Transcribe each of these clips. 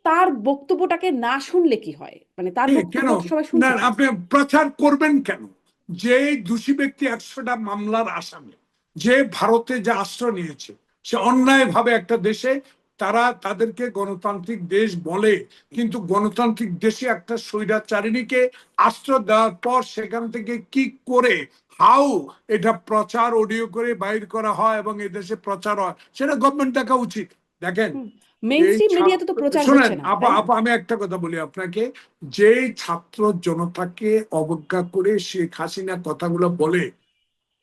তার বক্তব্যটাকে না শুনলে কি হয়, মানে তার কেন বক্তব্য সবাই না শুনতে চায়। আপনি প্রচার করবেন কেন? যে দোষী ব্যক্তি 100টা মামলার আসামি, যে ভারতে যে আশ্রয় নিয়েছে, সে অন্যায় ভাবে একটা দেশে, তারা তাদেরকে গণতান্ত্রিক দেশ বলে, কিন্তু গণতান্ত্রিক দেশে একটা স্বৈরাচারিণীকে আশ্রয় দেওয়ার পর সেখান থেকে কি করে হাউ এটা প্রচার অডিও করে বাইর করা হয় এবং এদেশে প্রচার হয়, সেটা গভর্নমেন্ট দেখা উচিত। দেখেন এই মেইনস্ট্রিম মিডিয়াতে তো প্রচার শোনেন হচ্ছে না, আপা তাই না? আপা আমি একটা কথা বলি আপনাকে, যে ছাত্র জনতাকে অবজ্ঞা করে শেখ হাসিনা কথাগুলো বলে,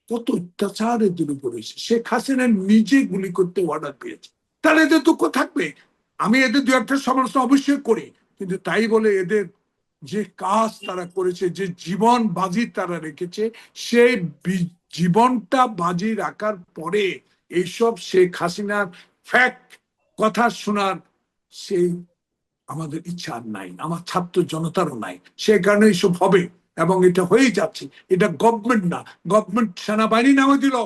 কত অত্যাচার এদের উপরে, শেখ হাসিনা নিজে গুলি করতে অর্ডার দিয়েছে, তাহলে এদের দুঃখ থাকবে। আমি এদের দু একটা সমালোচনা অবশ্যই করি, কিন্তু তাই বলে এদের যে কাজ তারা করেছে, যে জীবন বাজি তারা রেখেছে, সেই জীবনটা বাজি রাখার পরে এইসব শেখ হাসিনার ফ্যাক্ট কথা শোনার সেই আমাদের ইচ্ছা আর নাই, আমার ছাত্র জনতারও নাই। সে কারণে এইসব হবে এবং এটা হয়ে যাচ্ছে। এটা গভর্নমেন্ট না, গভর্নমেন্ট সেনাবাহিনী নামে দিল,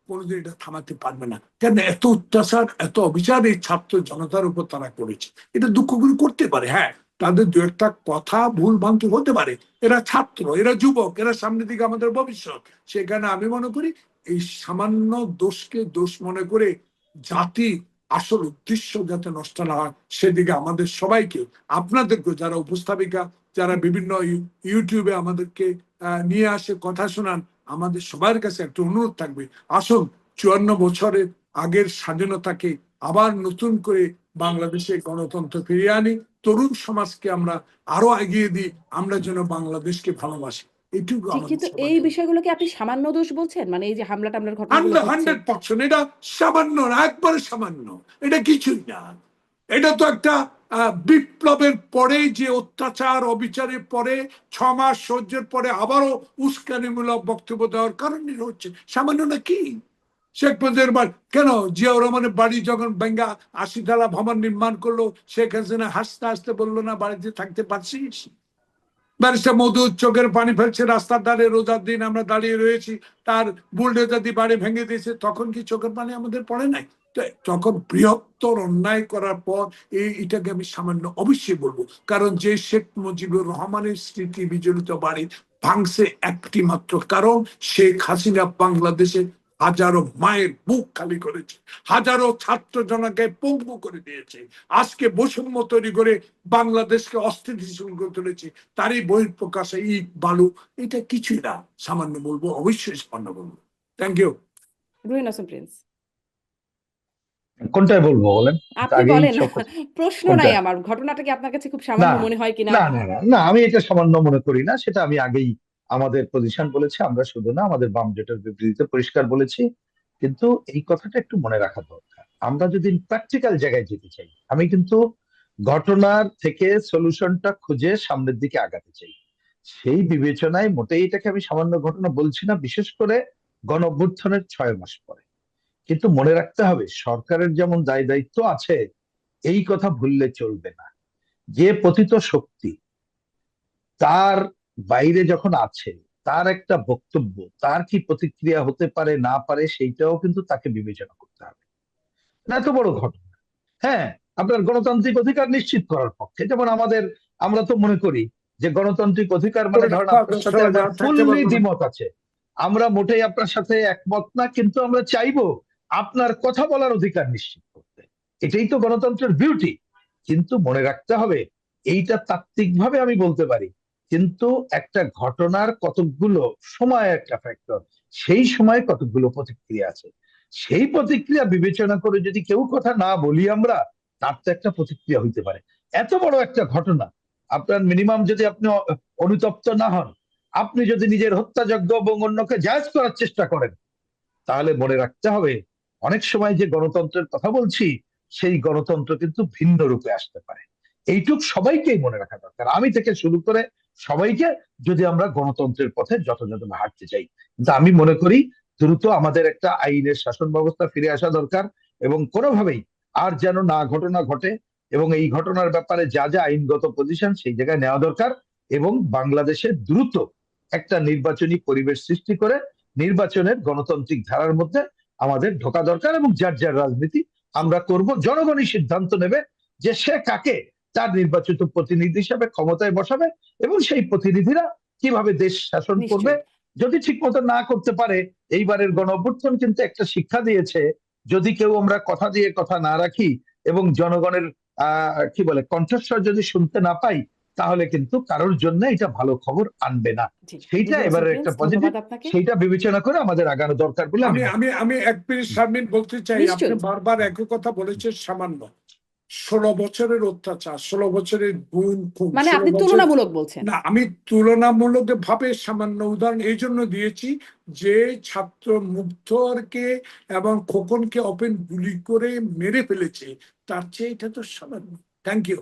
কোনোদিন এটা থামাতে পারবে না। কেন এত অত্যাচার এত অবিচার এই ছাত্র জনতার উপর তারা করেছে? এটা দুঃখগুলো করতে পারে, হ্যাঁ, তাদের দু একটা কথা ভুল ভ্রান্তি হতে পারে, এরা ছাত্র, এরা যুবক, এরা সামনের দিকে আমাদের ভবিষ্যৎ। সেখানে আমি মনে করি এই সামান্য দোষকে দোষ মনে করে জাতি আসল উদ্দেশ্য যাতে নষ্ট না হয় সেদিকে আমাদের সবাইকে, আপনাদেরকে যারা উপস্থাপিকা, যারা বিভিন্ন ইউটিউবে আমাদেরকে নিয়ে আসে কথা শোনান, আমাদের সবার কাছে একটা অনুরোধ থাকবে, আসুন 54 বছরের আগের স্বাধীনতাকে আবার নতুন করে বাংলাদেশে গণতন্ত্র ফিরিয়ে আনি, তরুণ সমাজকে আমরা আরো এগিয়ে দিই, আমরা যেন বাংলাদেশকে ভালোবাসি। এইটুকু জি, আমাদের কিন্তু সবার এই জন্য। বিষয়গুলোকে আপনি সামান্য দোষ বলছেন, মানে এই যে হামলা টামলার ঘটনাগুলো ঘটছে। 100% এটা সামান্য না, একবারে সামান্য, এটা কিছুই না। এটা তো একটা বিপ্লবের পরে যে অত্যাচার অবিচারের পরে 6 মাস সহ্যের পরে আবারও উস্কানিমূলক বক্তব্য দেওয়ার কারণে হচ্ছে, সামান্য না কি? শেখ মুজিবের বাড়ি কেন, জিয়াউর রহমানের বাড়ি যখন বেঙ্গা 80 তলা ভবন নির্মাণ করলো, শেখ হাসিনা হাসতে হাসতে বললো না বাড়িতে থাকতে পারছিস? ব্যারিস্টার মধুর চোখের পানি ফেলছে, রাস্তার ধারে রোজার দিন আমরা দাঁড়িয়ে রয়েছি, তার বুলডোজার দিয়ে বাড়ি ভেঙে দিয়েছে, তখন কি চোখের পানি আমাদের পড়ে নাই? তখন বৃহত্তর অন্যায় করার পর এটাকে আমি সামান্য অবশ্যই বলবো, কারণ যে শেখ মুজিবুর রহমানের স্মৃতি বিজড়িত বাড়ি ভাঙছে একটি মাত্র কারণ, শেখ হাসিনা বাংলাদেশে হাজারো মায়ের বুক খালি করেছে, হাজারো ছাত্র জনকে পঙ্গু করে দিয়েছে, আজকে বৈষম্য তৈরি করে বাংলাদেশকে অস্থিতিশীল করে তুলেছে, তারই বহিঃপ্রকাশে ইট বালু, এটা কিছুই না, সামান্য বলবো, অবশ্যই সামান্য বলবো। Thank you. রুহিন হাসান প্রিন্স, কোনটাই বলবো বলেন? আপনি আগেই বলেন। সব কথা। প্রশ্ন নাই কোনটা? আমার, ঘটনাটা কি আপনার কাছে খুব না সামান্য মনে হয় কিনা? না না না না, আমি এটা সামান্য মনে করি না, সেটা আমি আগেই আমাদের পজিশন বলেছি, আমরা শুধু না আমাদের বাম জোটের বিবৃতিতে পরিষ্কার বলেছি। কিন্তু এই কথাটা একটু মনে রাখা দরকার, আমরা যদি প্র্যাকটিক্যাল জায়গায় যেতে চাই, আমি কিন্তু ঘটনার থেকে সলিউশনটা খুঁজে সামনের দিকে আগাতে চাই। সেই বিবেচনায় মোটেই এটাকে আমি সামান্য ঘটনা বলছি না, বিশেষ করে গণ অভ্যুত্থানের 6 মাস পরে। কিন্তু মনে রাখতে হবে সরকারের যেমন দায় দায়িত্ব আছে, এই কথা ভুললে চলবে না। যে পতিত শক্তি তার বাইরে যখন আছে, তার একটা বক্তব্য, তার কি প্রতিক্রিয়া হতে পারে না পারে, সেইটাও কিন্তু তাকে বিবেচনা করতে হবে। এত বড় ঘটনা, হ্যাঁ, আপনার গণতান্ত্রিক অধিকার নিশ্চিত করার পক্ষে, যেমন আমরা তো মনে করি যে গণতান্ত্রিক অধিকার মানে ধরেন আপনার সাথে আমার ফুললি দ্বিমত আছে, আমরা মোটেই আপনার সাথে একমত না, কিন্তু আমরা চাইবো আপনার কথা বলার অধিকার নিশ্চিত করতে। এটাই তো গণতন্ত্রের বিউটি। কিন্তু মনে রাখতে হবে, এইটা তাত্ত্বিকভাবে আমি বলতে পারি, কিন্তু একটা ঘটনার কতকগুলো সময় একটা ফ্যাক্টর, সেই সময় কতকগুলো প্রতিক্রিয়া আছে, সেই প্রতিক্রিয়া বিবেচনা করে যদি কেউ কথা না বলি আমরা, তার তো একটা প্রতিক্রিয়া হইতে পারে। এত বড় একটা ঘটনা, আপনার মিনিমাম যদি আপনি অনুতপ্ত না হন, আপনি যদি নিজের হত্যাযজ্ঞ এবং অন্যকে জায়েজ করার চেষ্টা করেন, তাহলে মনে রাখতে হবে অনেক সময় যে গণতন্ত্রের কথা বলছি, সেই গণতন্ত্র কিন্তু ভিন্ন রূপে আসতে পারে। এইটুক সবাইকেই মনে রাখা দরকার, আমি থেকে শুরু করে সবাইকে, যদি আমরা গণতন্ত্রের পথে যথাযথভাবে হাঁটতে চাই। কিন্তু আমি মনে করি দ্রুত আমাদের একটা আইনের শাসন ব্যবস্থা ফিরে আসা দরকার, এবং কোনোভাবেই আর যেন না ঘটনা ঘটে, এবং এই ঘটনার ব্যাপারে যা যা আইনগত পজিশন সেই জায়গায় নেওয়া দরকার, এবং বাংলাদেশে দ্রুত একটা নির্বাচনী পরিবেশ সৃষ্টি করে নির্বাচনের গণতান্ত্রিক ধারার মধ্যে আমাদের ঢোকা দরকার, এবং যার যার রাজনীতি আমরা করব, জনগণই সিদ্ধান্ত নেবে যে সে কাকে তার নির্বাচিত প্রতিনিধি হিসাবে ক্ষমতায় বসাবে এবং সেই প্রতিনিধিরা কিভাবে দেশ শাসন করবে নিশ্চয়ই। যদি ঠিক মতো না করতে পারে। এইবারের গণঅভ্যুত্থান কিন্তু একটা শিক্ষা দিয়েছে, যদি কেউ আমরা কথা দিয়ে কথা না রাখি এবং জনগণের কি বলে কণ্ঠস্বর যদি শুনতে না পাই, তাহলে কিন্তু কারোর জন্য এটা ভালো খবর আনবে না। জি, সেইটা বুঝতে পেরেছি এবারের প্রিন্স, একটা পজিটিভ, ধন্যবাদ আপনাকে। সেইটা বিবেচনা করে আমাদের আগানো দরকার বলে আমি আমি মনে আমি করি। আমি এক মিনিট শারমিন বলতে চাই, আপনি নিশ্চয়ই। বারবার একই কথা বলেছেন, সামান্য 16 বছরের অত্যাচার, 16 বছরের গুম খুন, মানে 16 আপনি বছর। তুলনামূলক বলছেন। না, আমি তুলনামূলক ভাবে সামান্য উদাহরণ এই জন্য দিয়েছি যে ছাত্র মুগ্ধরকে এবং খোকনকে ওপেন গুলি করে মেরে ফেলেছে, তার চেয়ে এটা তো সামান্য। Thank you.